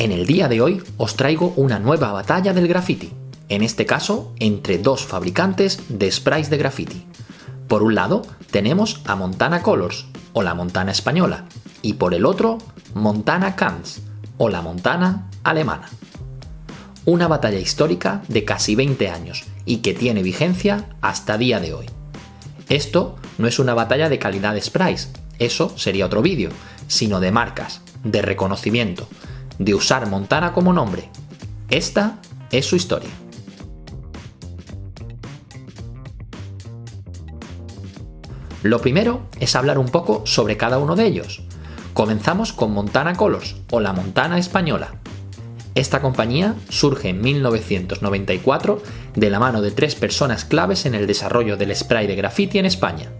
En el día de hoy os traigo una nueva batalla del graffiti, en este caso entre dos fabricantes de sprays de graffiti. Por un lado tenemos a Montana Colors, o la Montana española, y por el otro Montana Cans, o la Montana alemana. Una batalla histórica de casi 20 años y que tiene vigencia hasta día de hoy. Esto no es una batalla de calidad de sprays, eso sería otro vídeo, sino de marcas, de reconocimiento, de usar Montana como nombre. Esta es su historia. Lo primero es hablar un poco sobre cada uno de ellos. Comenzamos con Montana Colors, o la Montana española. Esta compañía surge en 1994 de la mano de tres personas claves en el desarrollo del spray de graffiti en España.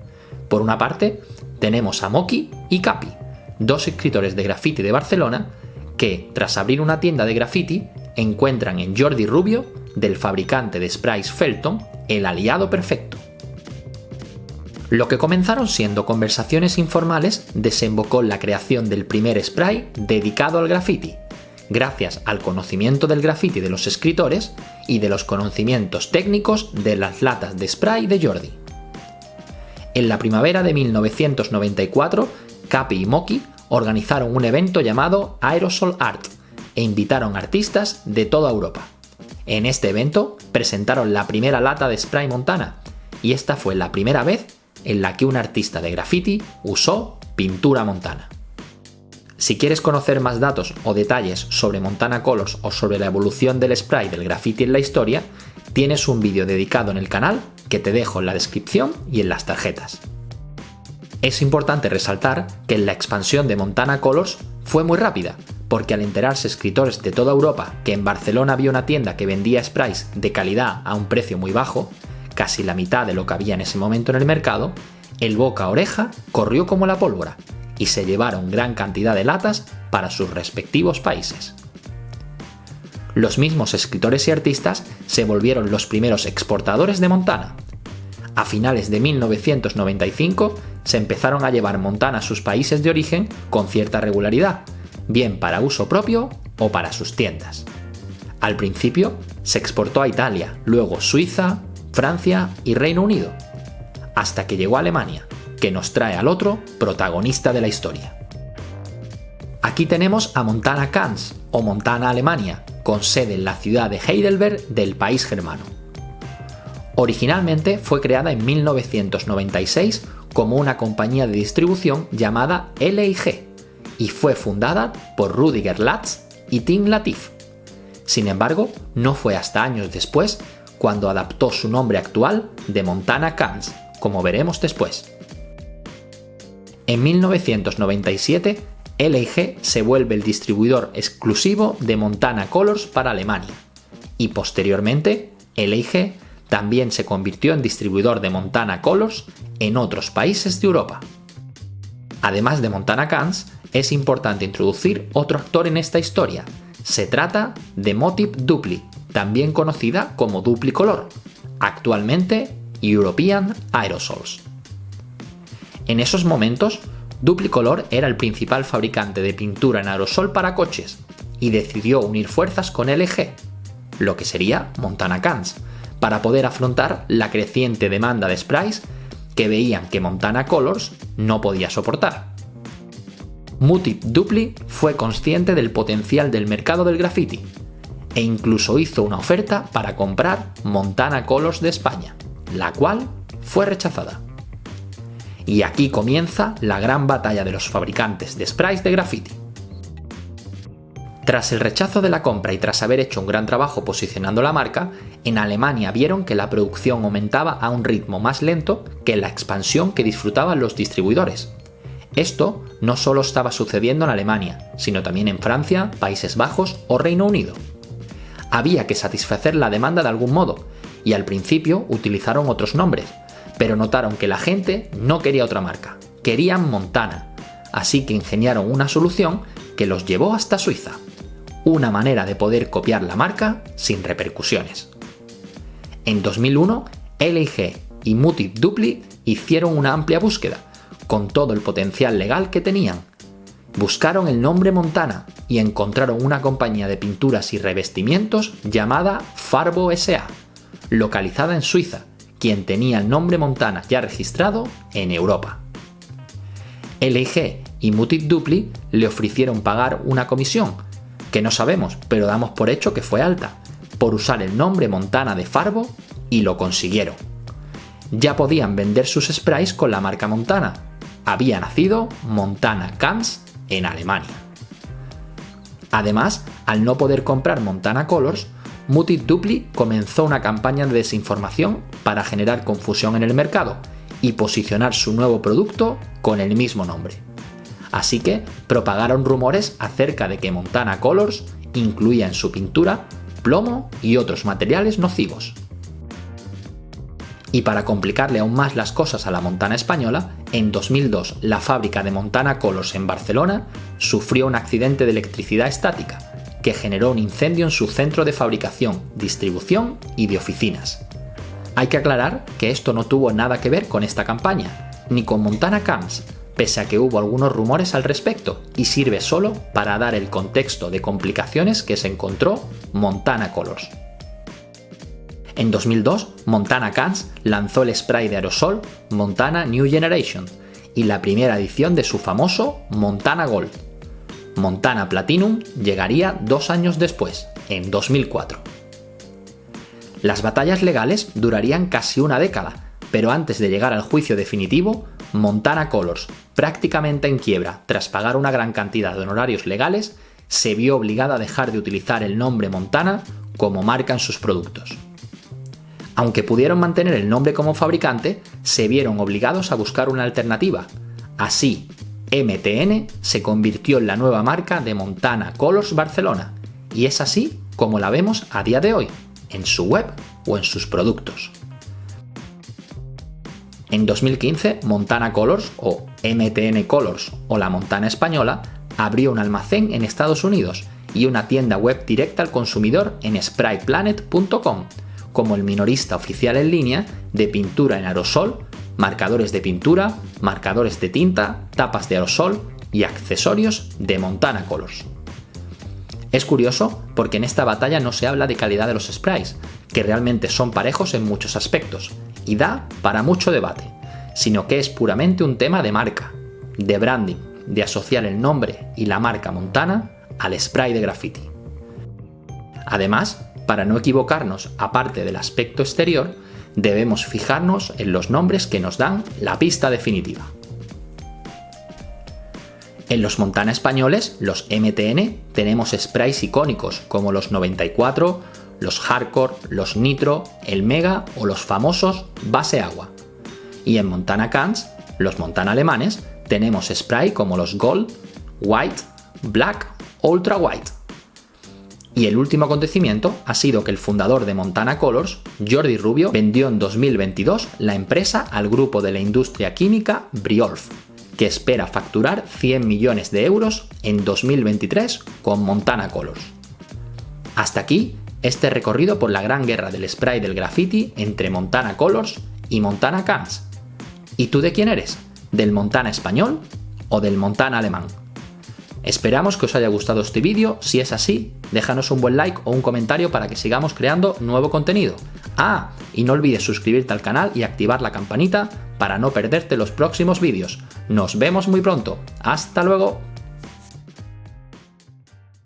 Por una parte, tenemos a Moki y Capi, dos escritores de graffiti de Barcelona que, tras abrir una tienda de graffiti, encuentran en Jordi Rubio, del fabricante de sprays Felton, el aliado perfecto. Lo que comenzaron siendo conversaciones informales desembocó en la creación del primer spray dedicado al graffiti, gracias al conocimiento del graffiti de los escritores y de los conocimientos técnicos de las latas de spray de Jordi. En la primavera de 1994, Capi y Moki organizaron un evento llamado Aerosol Art e invitaron artistas de toda Europa. En este evento presentaron la primera lata de spray Montana, y esta fue la primera vez en la que un artista de graffiti usó pintura Montana. Si quieres conocer más datos o detalles sobre Montana Colors o sobre la evolución del spray del graffiti en la historia, tienes un vídeo dedicado en el canal que te dejo en la descripción y en las tarjetas. Es importante resaltar que la expansión de Montana Colors fue muy rápida, porque al enterarse escritores de toda Europa que en Barcelona había una tienda que vendía sprays de calidad a un precio muy bajo, casi la mitad de lo que había en ese momento en el mercado, el boca a oreja corrió como la pólvora y se llevaron gran cantidad de latas para sus respectivos países. Los mismos escritores y artistas se volvieron los primeros exportadores de Montana. A finales de 1995 se empezaron a llevar Montana a sus países de origen con cierta regularidad, bien para uso propio o para sus tiendas. Al principio se exportó a Italia, luego Suiza, Francia y Reino Unido, hasta que llegó a Alemania, que nos trae al otro protagonista de la historia. Aquí tenemos a Montana Cans, o Montana Alemania, con sede en la ciudad de Heidelberg del país germano. Originalmente fue creada en 1996 como una compañía de distribución llamada L&G y fue fundada por Rüdiger Latz y Tim Latif. Sin embargo, no fue hasta años después cuando adaptó su nombre actual de Montana Cans, como veremos después. En 1997, L&G se vuelve el distribuidor exclusivo de Montana Colors para Alemania, y posteriormente, L&G también se convirtió en distribuidor de Montana Colors en otros países de Europa. Además de Montana Cans, es importante introducir otro actor en esta historia. Se trata de Motif Dupli, también conocida como Duplicolor, actualmente European Aerosols. En esos momentos, Duplicolor era el principal fabricante de pintura en aerosol para coches y decidió unir fuerzas con L&G, lo que sería Montana Cans, para poder afrontar la creciente demanda de sprays que veían que Montana Colors no podía soportar. Motif Dupli fue consciente del potencial del mercado del graffiti e incluso hizo una oferta para comprar Montana Colors de España, la cual fue rechazada. Y aquí comienza la gran batalla de los fabricantes de sprays de graffiti. Tras el rechazo de la compra y tras haber hecho un gran trabajo posicionando la marca, en Alemania vieron que la producción aumentaba a un ritmo más lento que la expansión que disfrutaban los distribuidores. Esto no solo estaba sucediendo en Alemania, sino también en Francia, Países Bajos o Reino Unido. Había que satisfacer la demanda de algún modo, y al principio utilizaron otros nombres, pero notaron que la gente no quería otra marca, querían Montana, así que ingeniaron una solución que los llevó hasta Suiza. Una manera de poder copiar la marca sin repercusiones. En 2001, L&G y Motif Dupli hicieron una amplia búsqueda, con todo el potencial legal que tenían, Buscaron el nombre Montana y encontraron una compañía de pinturas y revestimientos llamada Farbo S.A., localizada en Suiza, quien tenía el nombre Montana ya registrado en Europa. LIG y Mutit Dupli le ofrecieron pagar una comisión, que no sabemos, pero damos por hecho que fue alta, por usar el nombre Montana de Farbo, y lo consiguieron. Ya podían vender sus sprays con la marca Montana. Había nacido Montana Cans en Alemania. Además, al no poder comprar Montana Colors, Mutit Dupli comenzó una campaña de desinformación para generar confusión en el mercado y posicionar su nuevo producto con el mismo nombre. Así que propagaron rumores acerca de que Montana Colors incluía en su pintura plomo y otros materiales nocivos. Y para complicarle aún más las cosas a la Montana española, en 2002 la fábrica de Montana Colors en Barcelona sufrió un accidente de electricidad estática que generó un incendio en su centro de fabricación, distribución y de oficinas. Hay que aclarar que esto no tuvo nada que ver con esta campaña, ni con Montana Cans, pese a que hubo algunos rumores al respecto, y sirve solo para dar el contexto de complicaciones que se encontró Montana Colors. En 2002, Montana Cans lanzó el spray de aerosol Montana New Generation y la primera edición de su famoso Montana Gold. Montana Platinum llegaría 2 años después, en 2004. Las batallas legales durarían casi una década, pero antes de llegar al juicio definitivo, Montana Colors, prácticamente en quiebra tras pagar una gran cantidad de honorarios legales, se vio obligada a dejar de utilizar el nombre Montana como marca en sus productos. Aunque pudieron mantener el nombre como fabricante, se vieron obligados a buscar una alternativa. Así, MTN se convirtió en la nueva marca de Montana Colors Barcelona, y es así como la vemos a día de hoy, en su web o en sus productos. En 2015, Montana Colors o MTN Colors o la Montana Española abrió un almacén en Estados Unidos y una tienda web directa al consumidor en sprayplanet.com, como el minorista oficial en línea de pintura en aerosol, marcadores de pintura, marcadores de tinta, tapas de aerosol y accesorios de Montana Colors. Es curioso porque en esta batalla no se habla de calidad de los sprays, que realmente son parejos en muchos aspectos, y da para mucho debate, sino que es puramente un tema de marca, de branding, de asociar el nombre y la marca Montana al spray de graffiti. Además, para no equivocarnos aparte del aspecto exterior, debemos fijarnos en los nombres que nos dan la pista definitiva. En los Montana españoles, los MTN, tenemos sprays icónicos como los 94, los Hardcore, los Nitro, el Mega o los famosos Base Agua. Y en Montana Cans, los Montana alemanes, tenemos spray como los Gold, White, Black o Ultra White. Y el último acontecimiento ha sido que el fundador de Montana Colors, Jordi Rubio, vendió en 2022 la empresa al grupo de la industria química Briolf, que espera facturar 100 millones de euros en 2023 con Montana Colors. Hasta aquí este recorrido por la gran guerra del spray del graffiti entre Montana Colors y Montana Cans. ¿Y tú de quién eres? ¿Del Montana español o del Montana alemán? Esperamos que os haya gustado este vídeo. Si es así, déjanos un buen like o un comentario para que sigamos creando nuevo contenido. Ah, y no olvides suscribirte al canal y activar la campanita para no perderte los próximos vídeos. Nos vemos muy pronto. ¡Hasta luego!